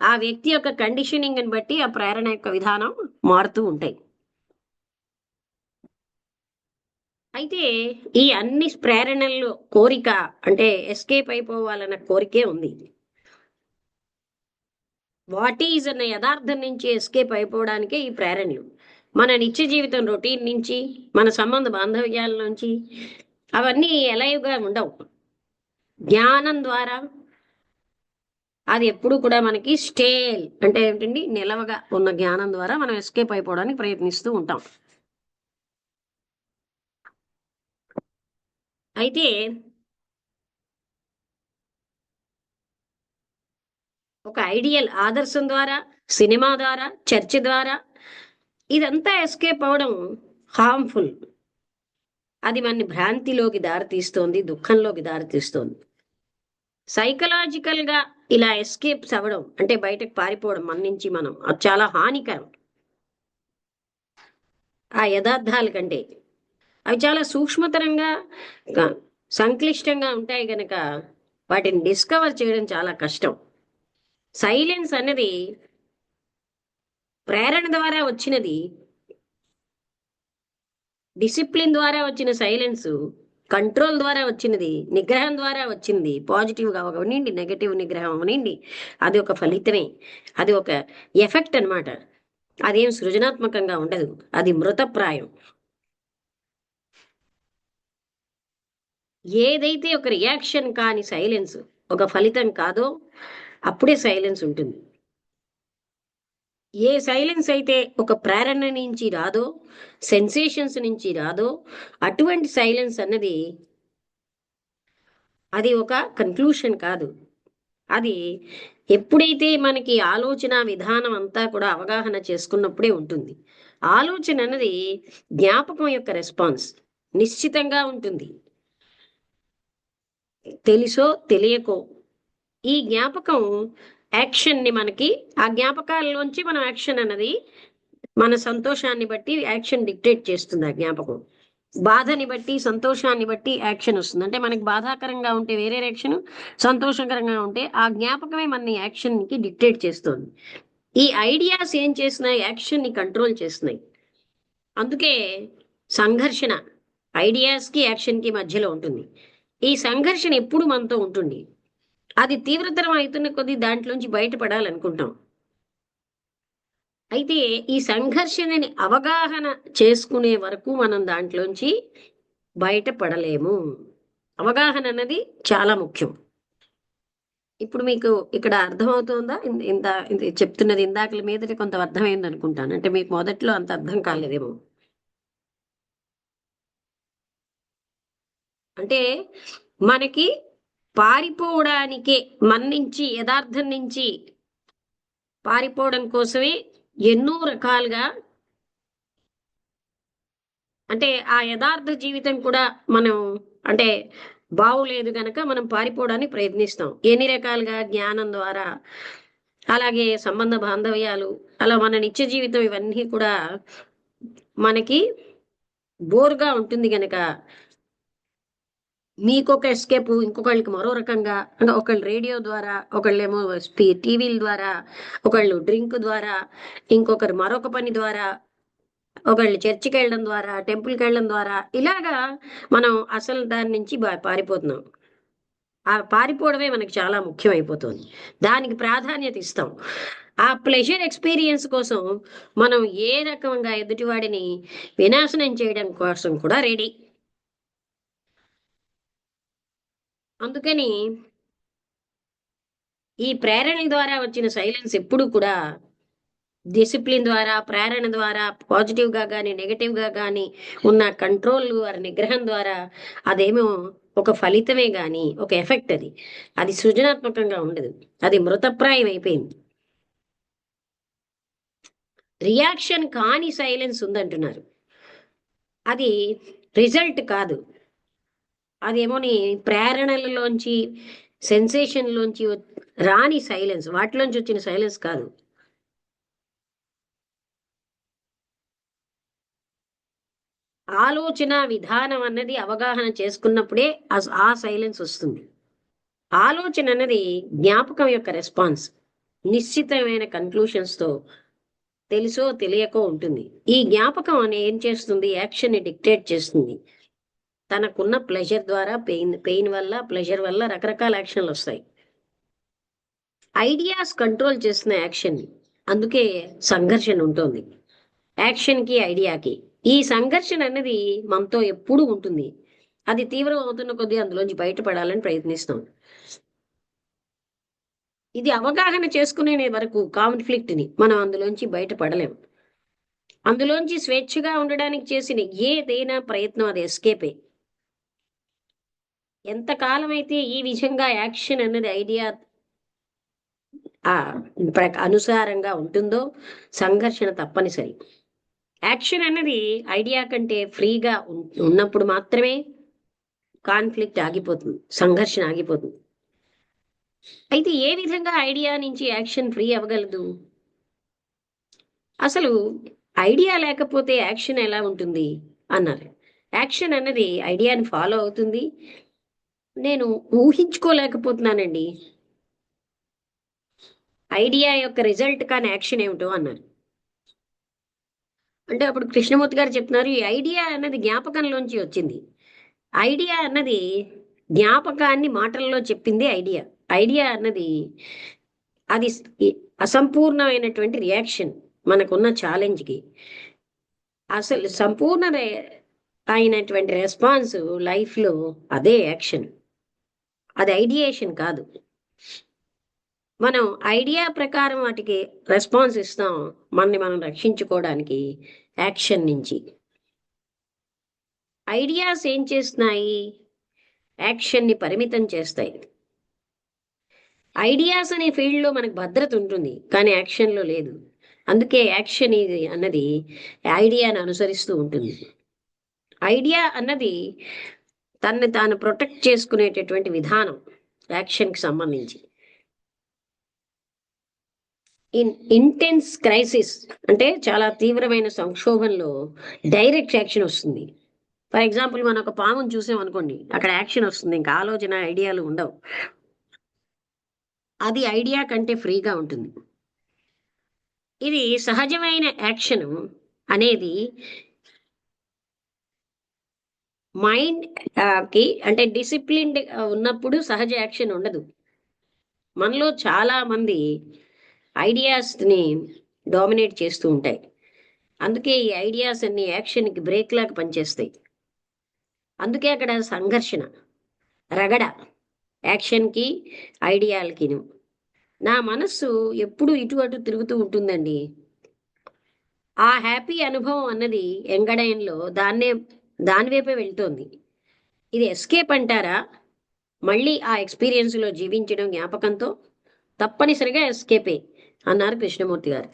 ఆ వ్యక్తి యొక్క కండిషనింగ్ ని బట్టి ఆ ప్రేరణ యొక్క విధానం మారుతూ ఉంటాయి. అయితే ఈ అన్ని ప్రేరణల్లో కోరిక అంటే ఎస్కేప్ అయిపోవాలన్న కోరికే ఉంది. వాట్ ఈజ్ అన్న యథార్థం నుంచి ఎస్కేప్ అయిపోవడానికే ఈ ప్రేరణలు. మన నిత్య జీవితం రొటీన్ నుంచి, మన సంబంధ బాంధవ్యాల నుంచి అవన్నీ ఎలాగా ఉండవు. జ్ఞానం ద్వారా అది ఎప్పుడు కూడా మనకి స్టేల్ అంటే ఏంటండి, నిలవగా ఉన్న జ్ఞానం ద్వారా మనం ఎస్కేప్ అయిపోవడానికి ప్రయత్నిస్తూ ఉంటాం. అయితే ఒక ఐడియల్ ఆదర్శం ద్వారా, సినిమా ద్వారా, చర్చ ద్వారా ఇదంతా ఎస్కేప్ అవడం హార్మ్ఫుల్. అది మన భ్రాంతిలోకి దారితీస్తోంది, దుఃఖంలోకి దారితీస్తోంది. సైకలాజికల్ గా ఇలా ఎస్కేప్స్ అవ్వడం అంటే బయటకు పారిపోవడం మన నుంచి మనం, అది చాలా హానికరం. ఆ యథార్థాల కంటే అవి చాలా సూక్ష్మతరంగా, సంక్లిష్టంగా ఉంటాయి గనక వాటిని డిస్కవర్ చేయడం చాలా కష్టం. సైలెన్స్ అన్నది ప్రేరణ ద్వారా వచ్చినది, డిసిప్లిన్ ద్వారా వచ్చిన సైలెన్స్, కంట్రోల్ ద్వారా వచ్చినది, నిగ్రహం ద్వారా వచ్చింది. పాజిటివ్గా అవనివ్వండి, నెగటివ్ నిగ్రహం అవనివ్వండి, అది ఒక ఫలితమే, అది ఒక ఎఫెక్ట్ అన్నమాట. అదేం సృజనాత్మకంగా ఉండదు, అది మృతప్రాయం. ఏదైతే ఒక రియాక్షన్ కాని సైలెన్స్ ఒక ఫలితం కాదో అప్పుడే సైలెన్స్ ఉంటుంది. ఏ సైలెన్స్ అయితే ఒక ప్రేరణ నుంచి రాదో, సెన్సేషన్స్ నుంచి రాదో, అటువంటి సైలెన్స్ అన్నది అది ఒక కన్క్లూషన్ కాదు. అది ఎప్పుడైతే మనకి ఆలోచన విధానం అంతా కూడా అవగాహన చేసుకున్నప్పుడే ఉంటుంది. ఆలోచన అన్నది జ్ఞాపకం యొక్క రెస్పాన్స్, నిశ్చితంగా ఉంటుంది. తెలుసో తెలియకో ఈ జ్ఞాపకం యాక్షన్ని మనకి, ఆ జ్ఞాపకాల్లోంచి మనం యాక్షన్ అన్నది మన సంతోషాన్ని బట్టి యాక్షన్ డిక్టేట్ చేస్తుంది. ఆ జ్ఞాపకం బాధని బట్టి, సంతోషాన్ని బట్టి యాక్షన్ వస్తుంది. అంటే మనకి బాధాకరంగా ఉంటే వేరే యాక్షన్, సంతోషకరంగా ఉంటే ఆ జ్ఞాపకమే మన యాక్షన్కి డిక్టేట్ చేస్తుంది. ఈ ఐడియాస్ ఏం చేస్తున్నాయి, యాక్షన్ని కంట్రోల్ చేస్తున్నాయి. అందుకే సంఘర్షణ ఐడియాస్కి యాక్షన్కి మధ్యలో ఉంటుంది. ఈ సంఘర్షణ ఎప్పుడు మనతో ఉంటుంది. అది తీవ్రతరం అవుతున్న కొద్దీ దాంట్లోంచి బయటపడాలనుకుంటాం. అయితే ఈ సంఘర్షణని అవగాహన చేసుకునే వరకు మనం దాంట్లోంచి బయటపడలేము. అవగాహన అన్నది చాలా ముఖ్యం. ఇప్పుడు మీకు ఇక్కడ అర్థమవుతోందా? ఇది చెప్తున్నది ఇందాకల మీదటి కొంత అర్థమైంది అనుకుంటాను. అంటే మీకు మొదట్లో అంత అర్థం కాలేదేమో. అంటే మనకి పారిపోవడానికే మన నుంచి యథార్థం నుంచి పారిపోవడం కోసమే ఎన్నో రకాలుగా అంటే ఆ యథార్థ జీవితం కూడా మనం అంటే బాగులేదు గనక మనం పారిపోవడానికి ప్రయత్నిస్తాం. ఎన్ని రకాలుగా జ్ఞానం ద్వారా, అలాగే సంబంధ బాంధవ్యాలు, అలా మన నిత్య జీవితం ఇవన్నీ కూడా మనకి బోర్‌గా ఉంటుంది గనక మీకొక ఎస్కేపు, ఇంకొకళ్ళకి మరో రకంగా అంటే ఒకళ్ళు రేడియో ద్వారా, ఒకళ్ళేమో టీవీల ద్వారా, ఒకళ్ళు డ్రింక్ ద్వారా, ఇంకొకరు మరొక పని ద్వారా, ఒకళ్ళు చర్చికెళ్ళడం ద్వారా, టెంపుల్‌కెళ్ళడం ద్వారా ఇలాగా మనం అసలు దాని నుంచి పారిపోతున్నాం. ఆ పారిపోవడమే మనకి చాలా ముఖ్యమైపోతుంది. దానికి ప్రాధాన్యత ఇస్తాం. ఆ ప్లెజర్ ఎక్స్‌పీరియన్స్ కోసం మనం ఏ రకంగా ఎదుటివాడిని వినాశనం చేయడం కోసం కూడా రెడీ. అందుకని ఈ ప్రేరణల ద్వారా వచ్చిన సైలెన్స్ ఎప్పుడూ కూడా డిసిప్లిన్ ద్వారా, ప్రేరణ ద్వారా పాజిటివ్‌గా గాని, నెగెటివ్‌గా గాని ఉన్న కంట్రోల్ ఆర్ నిగ్రహం ద్వారా అదేమో ఒక ఫలితమే గాని, ఒక ఎఫెక్ట్ అది. అది సృజనాత్మకంగా ఉండదు. అది మృతప్రాయం అయిపోయింది. రియాక్షన్ కాని సైలెన్స్ ఉందంటున్నారు. అది రిజల్ట్ కాదు. అదేమోని ప్రేరణలలోంచి, సెన్సేషన్‌లోంచి రాని సైలెన్స్. వాటిలోంచి వచ్చిన సైలెన్స్ కాదు. ఆలోచన విధానం అన్నది అవగాహన చేసుకున్నప్పుడే ఆ సైలెన్స్ వస్తుంది. ఆలోచన అన్నది జ్ఞాపకం యొక్క రెస్పాన్స్. నిశ్చితమైన కన్క్లూషన్స్‌తో తెలుసో తెలియకో ఉంటుంది. ఈ జ్ఞాపకం ఏం చేస్తుంది? యాక్షన్‌ని డిక్టేట్ చేస్తుంది. తనకున్న ప్లెజర్ ద్వారా పెయిన్ వల్ల, ప్లెజర్ వల్ల రకరకాల యాక్షన్‌లొస్తాయి. ఐడియాస్ కంట్రోల్ చేస్తున్న యాక్షన్‌ని. అందుకే సంఘర్షణ ఉంటుంది. యాక్షన్‌కి, ఐడియాకి. ఈ సంఘర్షణ అన్నది మనతో ఎప్పుడూ ఉంటుంది. అది తీవ్రం అవుతున్న కొద్దీ అందులోంచి బయటపడాలని ప్రయత్నిస్తాం. ఇది అవగాహన చేసుకునే వరకు కాన్‌ఫ్లిక్ట్‌ని మనం అందులోంచి బయటపడలేం. అందులోంచి స్వేచ్ఛగా ఉండడానికి చేసిన ఏదైనా ప్రయత్నం అది ఎస్కేపే. ఎంత కాలమైతే ఈ విధంగా యాక్షన్ అన్నది ఐడియా అనుసారంగా ఉంటుందో సంఘర్షణ తప్పనిసరి. యాక్షన్ అన్నది ఐడియా కంటే ఫ్రీగా ఉన్నప్పుడు మాత్రమే కాన్‌ఫ్లిక్ట్ ఆగిపోతుంది. సంఘర్షణ ఆగిపోతుంది. అయితే ఏ విధంగా ఐడియా నుంచి యాక్షన్ ఫ్రీ అవ్వగలదు? అసలు ఐడియా లేకపోతే యాక్షన్ ఎలా ఉంటుంది అన్నారు. యాక్షన్ అన్నది ఐడియాని ఫాలో అవుతుంది. నేను ఊహించుకోలేకపోతున్నానండి. ఐడియా యొక్క రిజల్ట్ కాని యాక్షన్ ఏమిటో అన్నారు. అంటే అప్పుడు కృష్ణమూర్తి గారు చెప్తున్నారు, ఈ ఐడియా అన్నది జ్ఞాపకంలోంచి వచ్చింది. ఐడియా అన్నది జ్ఞాపకాన్ని మాటల్లో చెప్పింది ఐడియా. ఐడియా అన్నది అది అసంపూర్ణమైనటువంటి రియాక్షన్ మనకున్న ఛాలెంజ్‌కి. అసలు సంపూర్ణ అయినటువంటి రెస్పాన్స్ లైఫ్‌లో అదే యాక్షన్. అది ఐడియేషన్ కాదు. మనం ఐడియా ప్రకారం వాటికి రెస్పాన్స్ ఇస్తాం. మనని మనం రక్షించుకోవడానికి యాక్షన్ నుంచి. ఐడియాస్ ఏం చేస్తున్నాయి? యాక్షన్‌ని పరిమితం చేస్తాయి. ఐడియాస్ అనే ఫీల్డ్‌లో మనకు భద్రత ఉంటుంది. కానీ యాక్షన్‌లో లేదు. అందుకే యాక్షన్ ఇది అన్నది ఐడియాని అనుసరిస్తూ ఉంటుంది. ఐడియా అన్నది తనని తాను ప్రొటెక్ట్ చేసుకునేటటువంటి విధానం యాక్షన్‌కి సంబంధించి. ఇంటెన్స్ క్రైసిస్ అంటే చాలా తీవ్రమైన సంక్షోభంలో డైరెక్ట్ యాక్షన్ వస్తుంది. ఫర్ ఎగ్జాంపుల్ మనం ఒక పాముని చూసామనుకోండి, అక్కడ యాక్షన్ వస్తుంది. ఇంకా ఆలోచన, ఐడియాలు ఉండవు. అది ఐడియా కంటే ఫ్రీగా ఉంటుంది. ఇది సహజమైన యాక్షన్ అనేది మైండ్ కి అంటే డిసిప్లిన్డ్ ఉన్నప్పుడు సహజ యాక్షన్ ఉండదు. మనలో చాలా మంది ఐడియాస్ని డామినేట్ చేస్తూ ఉంటాయి. అందుకే ఈ ఐడియాస్ అన్ని యాక్షన్కి బ్రేక్ లాగా పనిచేస్తాయి. అందుకే అక్కడ సంఘర్షణ, రగడ, యాక్షన్కి ఐడియాలకిను. నా మనస్సు ఎప్పుడు ఇటు అటు తిరుగుతూ ఉంటుందండి. ఆ హ్యాపీ అనుభవం అన్నది ఎంగడైన్లో దాని వైపే వెళ్తోంది. ఇది ఎస్కేప్ అంటారా? మళ్ళీ ఆ ఎక్స్పీరియన్స్లో జీవించడం జ్ఞాపకంతో తప్పనిసరిగా ఎస్కేపే అన్నారు కృష్ణమూర్తి గారు.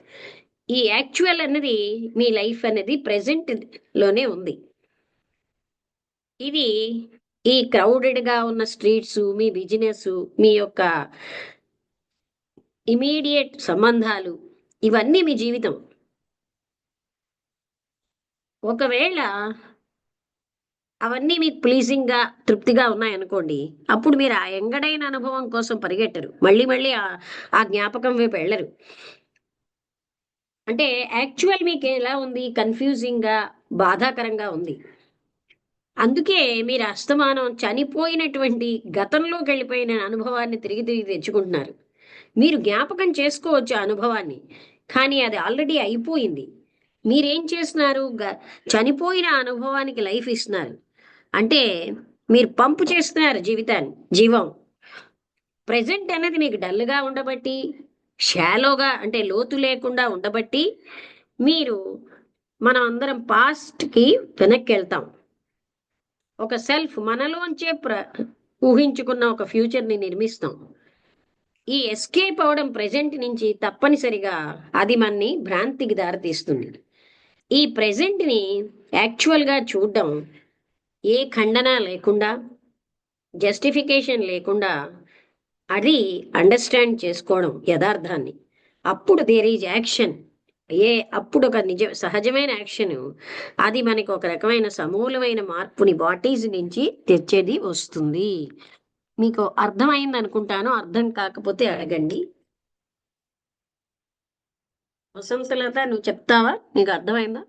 ఈ యాక్చువల్ అన్నది మీ లైఫ్ అనేది ప్రెజెంట్లోనే ఉంది. ఇది ఈ క్రౌడెడ్గా ఉన్న స్ట్రీట్స్, మీ బిజినెస్, మీ యొక్క ఇమీడియట్ సంబంధాలు, ఇవన్నీ మీ జీవితం. ఒకవేళ అవన్నీ మీకు ప్లీజింగ్గా తృప్తిగా ఉన్నాయనుకోండి, అప్పుడు మీరు ఆ ఎంగడైన అనుభవం కోసం పరిగెట్టరు, మళ్ళీ మళ్ళీ ఆ జ్ఞాపకం వైపు వెళ్ళరు. అంటే యాక్చువల్ మీకు ఎలా ఉంది? కన్ఫ్యూజింగ్గా, బాధాకరంగా ఉంది. అందుకే మీరు అస్తమానం చనిపోయినటువంటి గతంలోకి వెళ్ళిపోయిన అనుభవాన్ని తిరిగి తిరిగి తెచ్చుకుంటున్నారు. మీరు జ్ఞాపకం చేసుకోవచ్చు ఆ అనుభవాన్ని, కానీ అది ఆల్రెడీ అయిపోయింది. మీరేం చేస్తున్నారు? చనిపోయిన అనుభవానికి లైఫ్ ఇస్తున్నారు. అంటే మీరు పంపు చేస్తున్నారు జీవం. ప్రెజెంట్ అనేది మీకు డల్గా ఉండబట్టి, షాలోగా అంటే లోతు లేకుండా ఉండబట్టి మనం అందరం పాస్ట్కి వెనక్కి వెళ్తాం. ఒక సెల్ఫ్ మనలోంచే ఊహించుకున్న ఒక ఫ్యూచర్ని నిర్మిస్తాం. ఈ ఎస్కేప్ అవడం ప్రెజెంట్ నుంచి తప్పనిసరిగా అది మనని భ్రాంతికి దారితీస్తుంది. ఈ ప్రెజెంట్ని యాక్చువల్గా చూడడం, ఏ ఖండన లేకుండా, జస్టిఫికేషన్ లేకుండా అది అండర్స్టాండ్ చేసుకోవడం యథార్థాన్ని. అప్పుడు దేర్ ఈజ్ యాక్షన్. అప్పుడు ఒక సహజమైన యాక్షన్, అది మనకి ఒక రకమైన సమూలమైన మార్పుని బాడీస్ నుంచి తెచ్చేది వస్తుంది. మీకు అర్థమైంది అనుకుంటాను. అర్థం కాకపోతే అడగండి. వసంతలత, నువ్వు చెప్తావా? నీకు అర్థమైందా?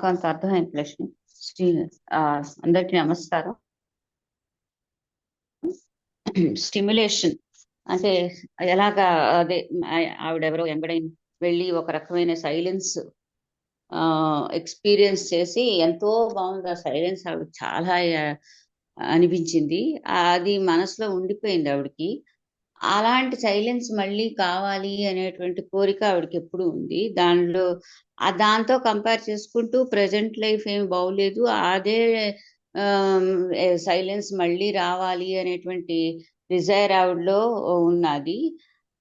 కొంత అర్థమైంది లక్ష్మి. అందరికీ నమస్కారం. స్టిమ్యులేషన్ అంటే ఎలాగా, అదే ఆవిడెవరో ఎంగడైన్ వెళ్ళి ఒక రకమైన సైలెన్స్ ఎక్స్పీరియన్స్ చేసి ఎంతో బాగుంది. ఆ సైలెన్స్ ఆవిడ చాలా అనిపించింది. అది మనసులో ఉండిపోయింది ఆవిడకి. అలాంటి సైలెన్స్ మళ్ళీ కావాలి అనేటువంటి కోరిక ఆవిడకి ఎప్పుడు ఉంది. దాంతో కంపేర్ చేసుకుంటూ ప్రజెంట్ లైఫ్ ఏమి బాగోలేదు, అదే సైలెన్స్ మళ్ళీ రావాలి అనేటువంటి డిజైర్ ఆవిడలో ఉన్నది.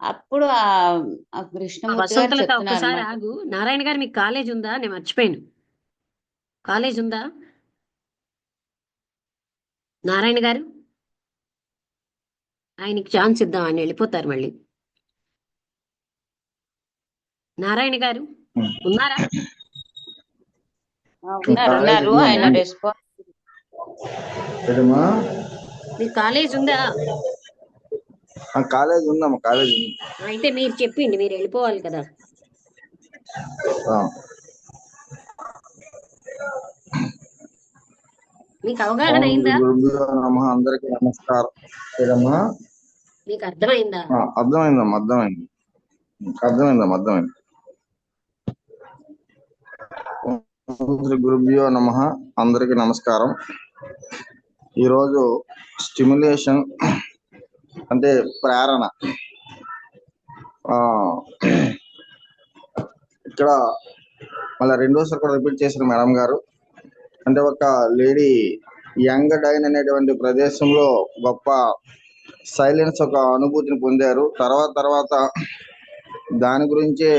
అప్పుడు ఆ కృష్ణమూర్తి గారు చెప్తున్నారు, ఆగు నారాయణ గారు, మీకు కాలేజ్ ఉందా? నేను మర్చిపోయాను. కాలేజ్ ఉందా నారాయణ గారు? ఆయనకి ఛాన్స్ ఇద్దాం, ఆయన వెళ్ళిపోతారు మళ్ళీ. నారాయణ గారు ఉన్నారా? ఉన్నారు. ఆయన రెస్పాన్స్. మీ కాలేజ్ ఉందా? కాలేజ్ ఉందమ్మా, కాలేజ్ ఉంది. అయితే మీరు చెప్పిండి, మీరు వెళ్ళిపోవాలి కదా. మీకు అవగాహన అయిందా? అందరికీ నమస్కారం. మీకు అర్థమైందా? అర్థమైందమ్మా, అర్థమైంది. గురుభ్యో నమః. అందరికీ నమస్కారం. ఈరోజు స్టిమ్యులేషన్ అంటే ప్రేరణ. ఇక్కడ మళ్ళీ రెండోసారి కూడా రిపీట్ చేశారు మేడం గారు. అంటే ఒక లేడీ యంగ్ డైన్ అనేటువంటి ప్రదేశంలో గొప్ప సైలెన్స్ ఒక అనుభూతిని పొందారు. తర్వాత దాని గురించి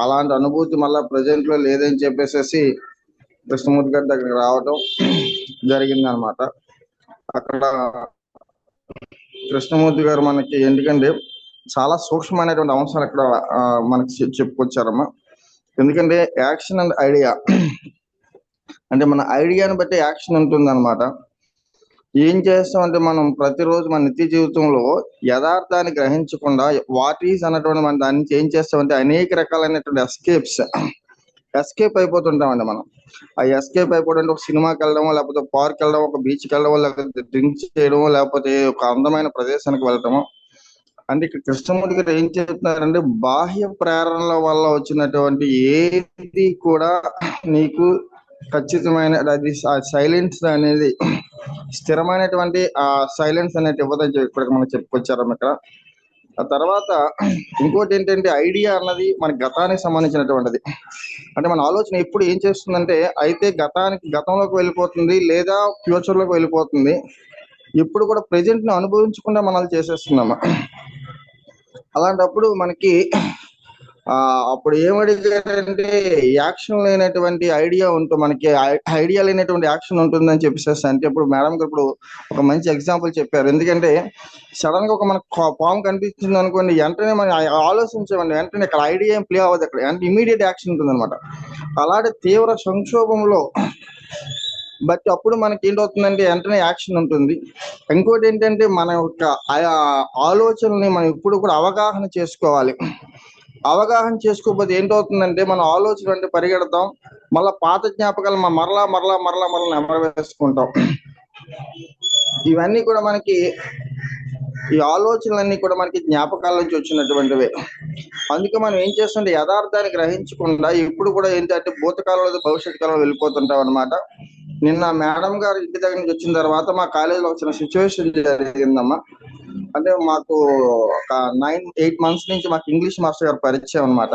అలాంటి అనుభూతి మళ్ళీ ప్రజెంట్ లో లేదని చెప్పేసి కృష్ణమూర్తి గారి దగ్గరికి రావటం జరిగింది అనమాట. అక్కడ కృష్ణమూర్తి గారు మనకి ఎందుకంటే చాలా సూక్ష్మమైనటువంటి అంశాలు అక్కడ మనకి చెప్పుకొచ్చారమ్మా. ఎందుకంటే యాక్షన్ అండ్ ఐడియా అంటే మన ఐడియాని బట్టి యాక్షన్ ఉంటుంది అనమాట. ఏం చేస్తామంటే మనం ప్రతిరోజు మన నిత్య జీవితంలో యథార్థాన్ని గ్రహించకుండా వాట్ ఈజ్ అన్నటువంటి మన దాని నుంచి ఏం చేస్తామంటే అనేక రకాలైనటువంటి ఎస్కేప్స్, ఎస్కేప్ అయిపోతుంటామండి మనం. ఆ ఎస్కేప్ అయిపోవడం అంటే ఒక సినిమాకి వెళ్ళడమో, లేకపోతే పార్క్ వెళ్ళడం, ఒక బీచ్కి వెళ్ళడమో, లేకపోతే డ్రింక్ చేయడమో, లేకపోతే ఒక అందమైన ప్రదేశానికి వెళ్ళటమో. అంటే ఇక్కడ కృష్ణమూర్తి గారు ఏం చెప్తున్నారంటే బాహ్య ప్రేరణల వల్ల వచ్చినటువంటి ఏది కూడా నీకు ఖచ్చితమైన అది సైలెన్స్ అనేది స్థిరమైనటువంటి ఆ సైలెన్స్ అనేది ఇవ్వదని చెప్పి ఇప్పటికి మనం చెప్పుకొచ్చారు ఇక్కడ. ఆ తర్వాత ఇంకోటి ఏంటంటే ఐడియా అన్నది మన గతానికి సంబంధించినటువంటిది. అంటే మన ఆలోచన ఎప్పుడు ఏం చేస్తుందంటే అయితే గతంలోకి వెళ్ళిపోతుంది లేదా ఫ్యూచర్ లోకి వెళ్ళిపోతుంది. ఎప్పుడు కూడా ప్రెజెంట్ ను అనుభవించకుండా మనల్ని చేసేస్తున్నాము. అలాంటప్పుడు మనకి అప్పుడు ఏమడిగారంటే యాక్షన్ లేనటువంటి ఐడియా ఉంటుంది, మనకి ఐడియా లేనటువంటి యాక్షన్ ఉంటుందని చెప్పేసి. అంటే ఇప్పుడు మేడం గారు ఇప్పుడు ఒక మంచి ఎగ్జాంపుల్ చెప్పారు. ఎందుకంటే సడన్ గా ఒక మనకు పాము కనిపిస్తుంది అనుకోండి, వెంటనే మనం ఆలోచించామండి, వెంటనే ఇక్కడ ఐడియా ఏం ప్లే అవ్వదు, అక్కడ అంటే ఇమీడియట్ యాక్షన్ ఉంటుంది అనమాట. అలాంటి తీవ్ర సంక్షోభంలో బట్ అప్పుడు మనకి ఏంటవుతుందంటే వెంటనే యాక్షన్ ఉంటుంది. ఇంకోటి ఏంటంటే మన యొక్క ఆలోచనల్ని మనం ఇప్పుడు కూడా అవగాహన చేసుకోవాలి. అవగాహన చేసుకోకపోతే ఏంటవుతుందంటే మన ఆలోచన అంటే పరిగెడతాం, మళ్ళా పాత జ్ఞాపకాలు మరలా మరలా మరలా మరలా నెమరవేసుకుంటాం. ఇవన్నీ కూడా మనకి ఈ ఆలోచనలన్నీ కూడా మనకి జ్ఞాపకాల నుంచి వచ్చినటువంటివే. అందుకే మనం ఏం చేస్తుంటే యథార్థాన్ని గ్రహించకుండా ఇప్పుడు కూడా ఏంటంటే భూతకాలంలో భవిష్యత్ కాలంలో వెళ్ళిపోతుంటాం అనమాట. నిన్న మేడం గారు ఇంటి దగ్గర నుంచి వచ్చిన తర్వాత మా కాలేజీలో వచ్చిన సిచ్యువేషన్ జరిగిందమ్మా. అంటే మాకు ఒక 9-8 months నుంచి మాకు ఇంగ్లీష్ మాస్టర్ గారు పరిచయం అనమాట.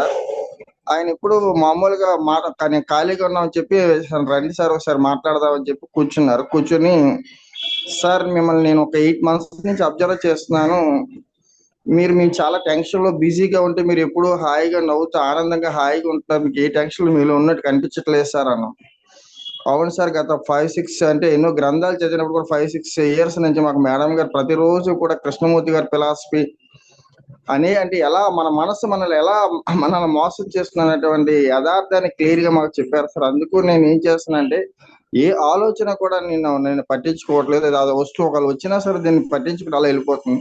ఆయన ఇప్పుడు మామూలుగా నేను ఖాళీగా ఉన్నామని చెప్పి రండి సార్ ఒకసారి మాట్లాడదామని చెప్పి కూర్చుని సార్ మిమ్మల్ని నేను ఒక 8 months నుంచి అబ్జర్వ్ చేస్తున్నాను, మీరు చాలా టెన్షన్ లో బిజీగా ఉంటే మీరు ఎప్పుడు హాయిగా నవ్వుతూ ఆనందంగా హాయిగా ఉంటున్నారు, మీకు ఏ టెన్షన్ మీలో ఉన్నట్టు కనిపించట్లేదు సార్ అన్న. అవును సార్, గత 5-6 అంటే ఎన్నో గ్రంథాలు చదివినప్పుడు కూడా 5-6 years నుంచి మాకు మేడం గారు ప్రతిరోజు కూడా కృష్ణమూర్తి గారి ఫిలాసఫీ అంటే ఎలా మన మనసు మనల్ని మోసం చేస్తున్నటువంటి యథార్థాన్ని క్లియర్ గా మాకు చెప్పారు సార్. అందుకు నేను ఏం చేస్తున్నానంటే ఏ ఆలోచన కూడా నేను పట్టించుకోవట్లేదు. అది వస్తువు ఒకళ్ళు వచ్చినా సరే దీన్ని పట్టించుకుంటూ అలా వెళ్ళిపోతుంది.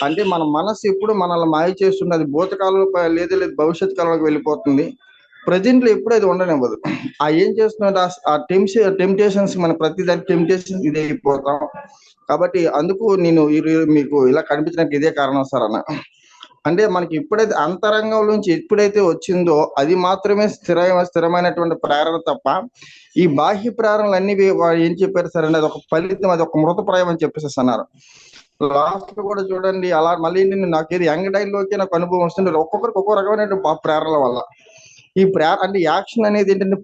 అంటే మన మనసు ఎప్పుడు మనల్ని మాయ చేస్తుంది. అది భూతకాలంలో లేదు భవిష్యత్ కాలంలోకి వెళ్ళిపోతుంది. ప్రజెంట్ లో ఎప్పుడు అది ఉండనివ్వదు. ఏం చేస్తున్నట్టు ఆ టెంప్టేషన్స్ మన ప్రతి దాని టెంప్టేషన్స్ ఇదే అయిపోతాం. కాబట్టి అందుకు నేను మీకు ఇలా కనిపించడానికి ఇదే కారణం సార్ అన్న. అంటే మనకి ఎప్పుడైతే అంతరంగం నుంచి ఎప్పుడైతే వచ్చిందో అది మాత్రమే స్థిరమైనటువంటి ప్రేరణ తప్ప ఈ బాహ్య ప్రేరణలు అన్ని ఏం చెప్పారు సార్ అంటే అది ఒక ఫలితం, అది ఒక మృతప్రాయం అని చెప్పేసి అన్నారు. లాస్ట్ కూడా చూడండి అలా మళ్ళీ నాకు యంగ్ డైన్లోకి నాకు అనుభవం వస్తుంది. ఒక్కొక్కరికి ఒక్కో రకమైన ప్రేరణల వల్ల ఈ అంటే యాక్షన్ అనేది ఏంటంటే